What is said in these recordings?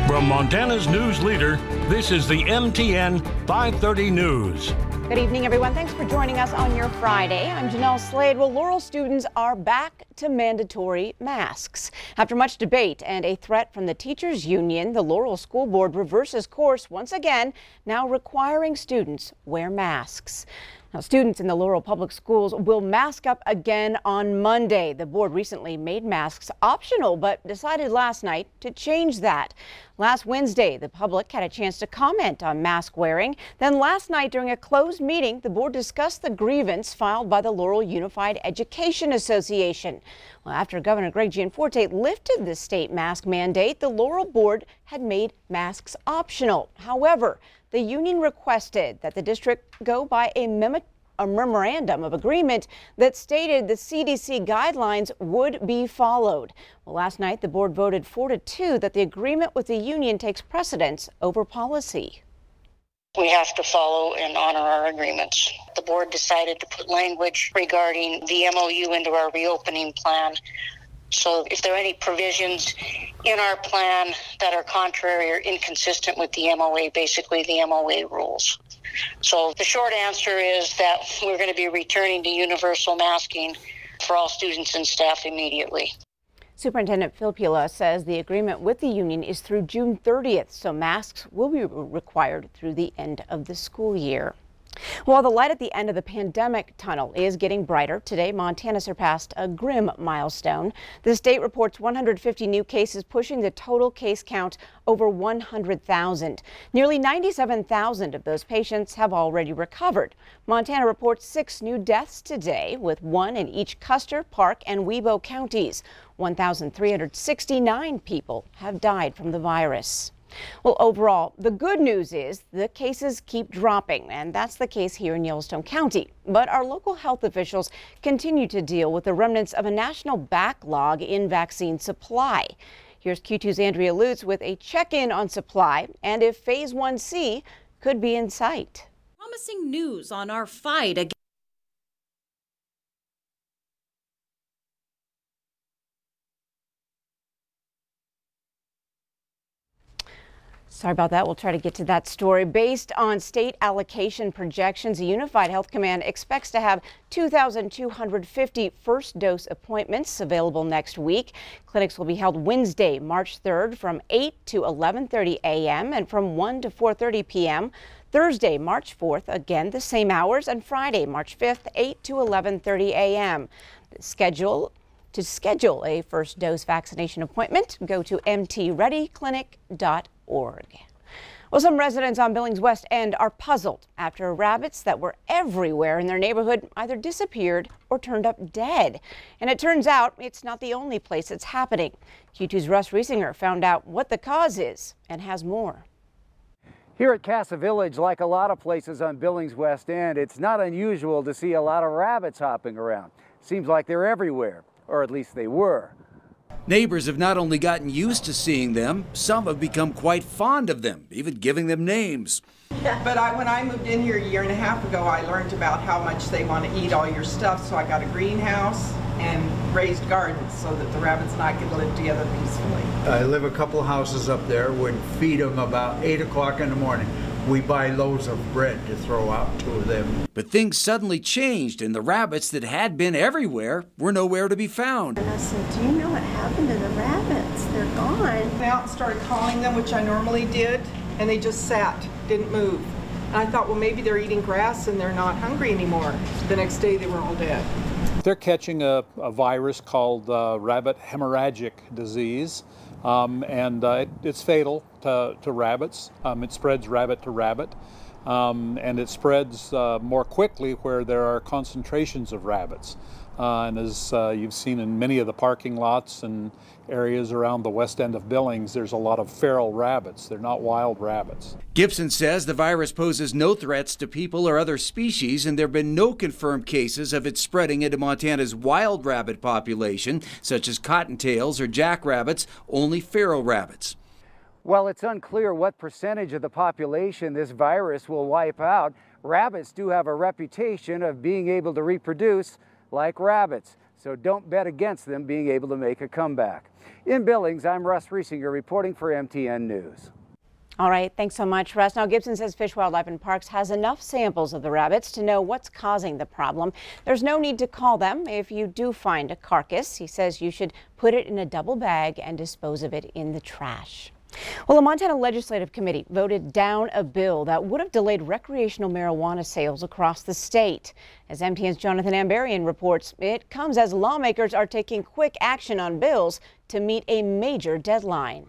From Montana's news leader, this is the MTN 530 News. Good evening, everyone. Thanks for joining us on your Friday. I'm Jeanelle Slade. Well, Laurel students are back to mandatory masks. After much debate and a threat from the teachers union, the Laurel School Board reverses course once again, now requiring students wear masks. Now, students in the Laurel Public Schools will mask up again on Monday. The board recently made masks optional, but decided last night to change that. Last Wednesday, the public had a chance to comment on mask wearing. Then last night, during a closed meeting, the board discussed the grievance filed by the Laurel Unified Education Association. Well, after Governor Greg Gianforte lifted the state mask mandate, the Laurel board had made masks optional. However, the union requested that the district go by a memorandum of agreement that stated the CDC guidelines would be followed. Well, last night, the board voted 4-2 that the agreement with the union takes precedence over policy. We have to follow and honor our agreements. The board decided to put language regarding the MOU into our reopening plan. So if there are any provisions in our plan that are contrary or inconsistent with the MOA, basically the MOA rules. So the short answer is that we're going to be returning to universal masking for all students and staff immediately. Superintendent Filppula says the agreement with the union is through June 30th, so masks will be required through the end of the school year. While the light at the end of the pandemic tunnel is getting brighter, today Montana surpassed a grim milestone. The state reports 150 new cases, pushing the total case count over 100,000. Nearly 97,000 of those patients have already recovered. Montana reports 6 new deaths today, with 1 in each Custer, Park, and Webo counties. 1,369 people have died from the virus. Well, overall, the good news is the cases keep dropping, and that's the case here in Yellowstone County. But our local health officials continue to deal with the remnants of a national backlog in vaccine supply. Here's Q2's Andrea Lutz with a check-in on supply and if Phase 1C could be in sight. Promising news on our fight against Sorry about that. We'll try to get to that story. Based on state allocation projections, the Unified Health Command expects to have 2,250 first dose appointments available next week. Clinics will be held Wednesday, March 3rd from 8 to 11:30 a.m. and from 1 to 4:30 p.m. Thursday, March 4th, again the same hours, and Friday, March 5th, 8 to 11:30 a.m. To schedule a first dose vaccination appointment, go to mtreadyclinic.org. Well, some residents on Billings West End are puzzled after rabbits that were everywhere in their neighborhood either disappeared or turned up dead. And it turns out it's not the only place it's happening. Q2's Russ Riesinger found out what the cause is and has more. Here at Casa Village, like a lot of places on Billings West End, it's not unusual to see a lot of rabbits hopping around. Seems like they're everywhere, or at least they were. Neighbors have not only gotten used to seeing them, some have become quite fond of them, even giving them names. But when I moved in here a year and a half ago, I learned about how much they want to eat all your stuff, so I got a greenhouse and raised gardens so that the rabbits and I could live together peacefully. I live a couple houses up there. We feed them about 8 o'clock in the morning. We buy loaves of bread to throw out to them. But things suddenly changed, and the rabbits that had been everywhere were nowhere to be found. And I said, do you know what happened to the rabbits? They're gone. I went out and started calling them, which I normally did, and they just sat, didn't move. And I thought, well, maybe they're eating grass and they're not hungry anymore. The next day they were all dead. They're catching a virus called rabbit hemorrhagic disease. It's fatal to rabbits. It spreads rabbit to rabbit, and it spreads more quickly where there are concentrations of rabbits. And as you've seen in many of the parking lots and areas around the west end of Billings, there's a lot of feral rabbits. They're not wild rabbits. Gibson says the virus poses no threats to people or other species, and there have been no confirmed cases of it spreading into Montana's wild rabbit population, such as cottontails or jackrabbits, only feral rabbits. Well, it's unclear what percentage of the population this virus will wipe out. Rabbits do have a reputation of being able to reproduce like rabbits. So don't bet against them being able to make a comeback. In Billings, I'm Russ Riesinger reporting for MTN News. All right, thanks so much, Russ. Now, Gibson says Fish, Wildlife and Parks has enough samples of the rabbits to know what's causing the problem. There's no need to call them if you do find a carcass. He says you should put it in a double bag and dispose of it in the trash. Well, the Montana Legislative Committee voted down a bill that would have delayed recreational marijuana sales across the state. As MTN's Jonathan Ambarian reports, it comes as lawmakers are taking quick action on bills to meet a major deadline.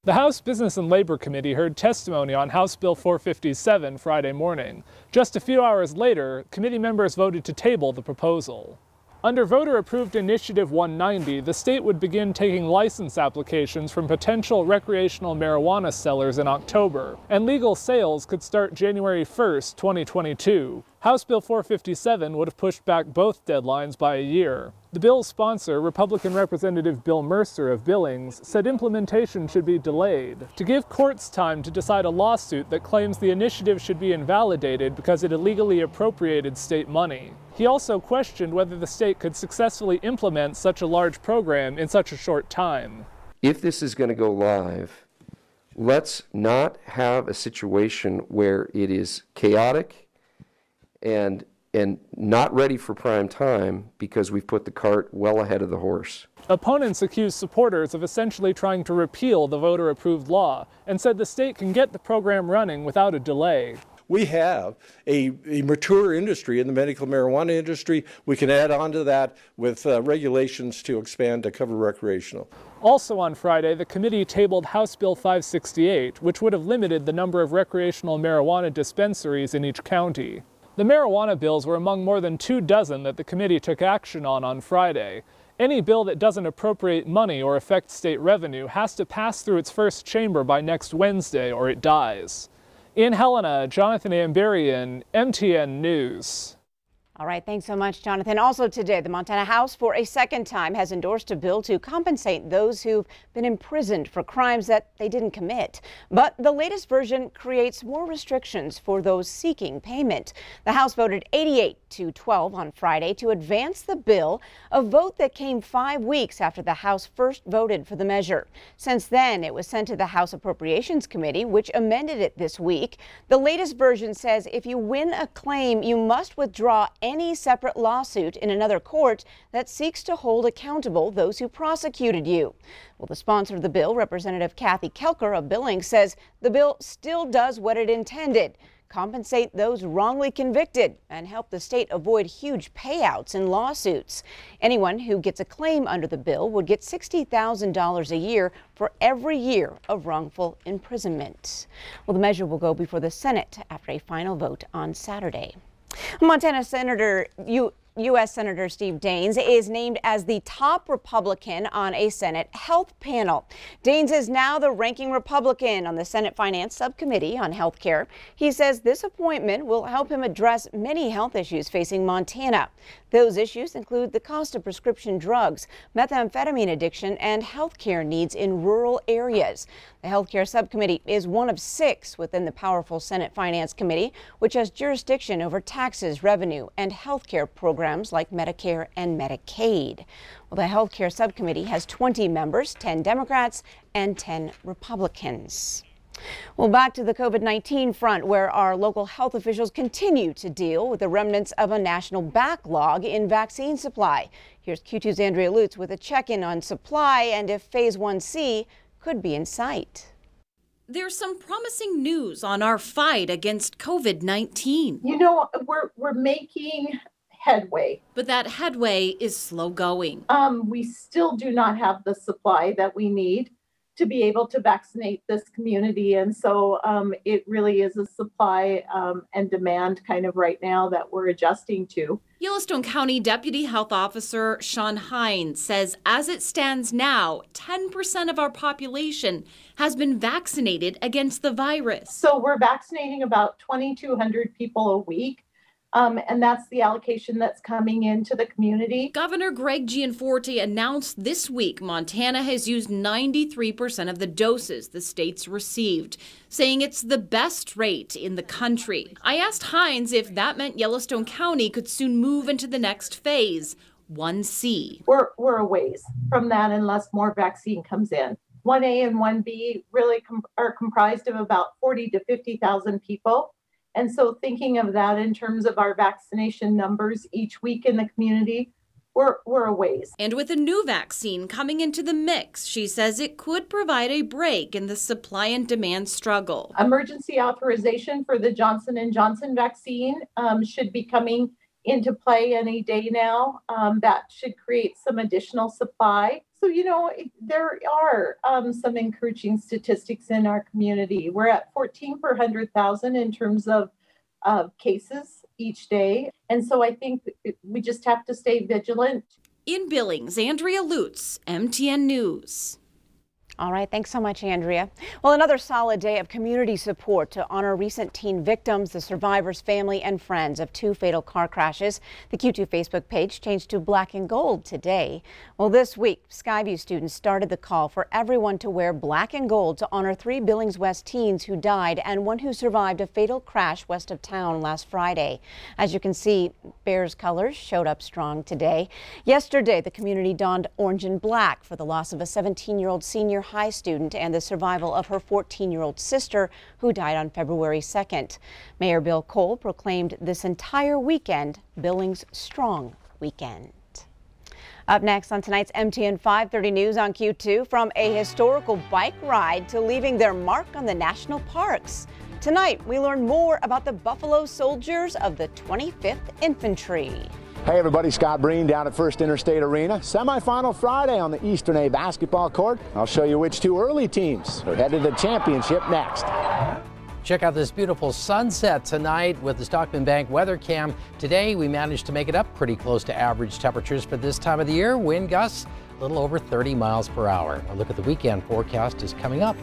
The House Business and Labor Committee heard testimony on House Bill 457 Friday morning. Just a few hours later, committee members voted to table the proposal. Under voter-approved Initiative 190, the state would begin taking license applications from potential recreational marijuana sellers in October, and legal sales could start January 1st, 2022. House Bill 457 would have pushed back both deadlines by a year. The bill's sponsor, Republican Representative Bill Mercer of Billings, said implementation should be delayed to give courts time to decide a lawsuit that claims the initiative should be invalidated because it illegally appropriated state money. He also questioned whether the state could successfully implement such a large program in such a short time. If this is going to go live, let's not have a situation where it is chaotic and not ready for prime time because we've put the cart well ahead of the horse. Opponents accused supporters of essentially trying to repeal the voter-approved law and said the state can get the program running without a delay. We have a mature industry in the medical marijuana industry. We can add on to that with regulations to expand to cover recreational. Also on Friday, the committee tabled House Bill 568, which would have limited the number of recreational marijuana dispensaries in each county. The marijuana bills were among more than 24 that the committee took action on Friday. Any bill that doesn't appropriate money or affect state revenue has to pass through its first chamber by next Wednesday or it dies. In Helena, Jonathan Ambarian, MTN News. All right, thanks so much, Jonathan. Also today, the Montana House for a second time has endorsed a bill to compensate those who've been imprisoned for crimes that they didn't commit. But the latest version creates more restrictions for those seeking payment. The House voted 88-12 on Friday to advance the bill, a vote that came 5 weeks after the House first voted for the measure. Since then, it was sent to the House Appropriations Committee, which amended it this week. The latest version says if you win a claim, you must withdraw any separate lawsuit in another court that seeks to hold accountable those who prosecuted you. Well, the sponsor of the bill, Representative Kathy Kelker of Billings, says the bill still does what it intended: compensate those wrongly convicted and help the state avoid huge payouts in lawsuits. Anyone who gets a claim under the bill would get $60,000 a year for every year of wrongful imprisonment. Well, the measure will go before the Senate after a final vote on Saturday. Montana U.S. Senator Steve Daines is named as the top Republican on a Senate health panel. Daines is now the ranking Republican on the Senate Finance Subcommittee on Health Care. He says this appointment will help him address many health issues facing Montana. Those issues include the cost of prescription drugs, methamphetamine addiction, and health care needs in rural areas. The Health Care Subcommittee is one of 6 within the powerful Senate Finance Committee, which has jurisdiction over taxes, revenue, and health care programs like Medicare and Medicaid. Well, the Health Care Subcommittee has 20 members, 10 Democrats and 10 Republicans. Well, back to the COVID-19 front, where our local health officials continue to deal with the remnants of a national backlog in vaccine supply. Here's Q2's Andrea Lutz with a check-in on supply and if Phase 1C could be in sight. There's some promising news on our fight against COVID-19. You know, we're making headway. But that headway is slow going. We still do not have the supply that we need to be able to vaccinate this community. And so it really is a supply and demand kind of right now that we're adjusting to. Yellowstone County Deputy Health Officer Sean Hines says as it stands now, 10% of our population has been vaccinated against the virus. So we're vaccinating about 2,200 people a week. And that's the allocation that's coming into the community. Governor Greg Gianforte announced this week Montana has used 93% of the doses the state's received, saying it's the best rate in the country. I asked Hines if that meant Yellowstone County could soon move into the next phase, 1C. We're a ways from that unless more vaccine comes in. 1A and 1B really are comprised of about 40 to 50,000 people. And so thinking of that in terms of our vaccination numbers each week in the community, we're a ways. And with a new vaccine coming into the mix, she says it could provide a break in the supply and demand struggle. Emergency authorization for the Johnson & Johnson vaccine should be coming into play any day now. That should create some additional supply. So, you know, there are some encouraging statistics in our community. We're at 14 per 100,000 in terms of cases each day. And so I think we just have to stay vigilant. In Billings, Andrea Lutz, MTN News. All right, thanks so much, Andrea. Well, another solid day of community support to honor recent teen victims, the survivors, family, and friends of 2 fatal car crashes. The Q2 Facebook page changed to black and gold today. Well, this week, Skyview students started the call for everyone to wear black and gold to honor 3 Billings West teens who died and 1 who survived a fatal crash west of town last Friday. As you can see, Bears colors showed up strong today. Yesterday, the community donned orange and black for the loss of a 17-year-old senior high student and the survival of her 14-year-old sister who died on February 2nd. Mayor Bill Cole proclaimed this entire weekend Billings Strong Weekend. Up next on tonight's MTN 530 News on Q2, from a historical bike ride to leaving their mark on the national parks. Tonight, we learn more about the Buffalo Soldiers of the 25th Infantry. Hey everybody, Scott Breen down at First Interstate Arena. Semifinal Friday on the Eastern A basketball court. I'll show you which 2 early teams are headed to the championship next. Check out this beautiful sunset tonight with the Stockman Bank weather cam. Today we managed to make it up pretty close to average temperatures for this time of the year. Wind gusts a little over 30 miles per hour. A look at the weekend forecast is coming up.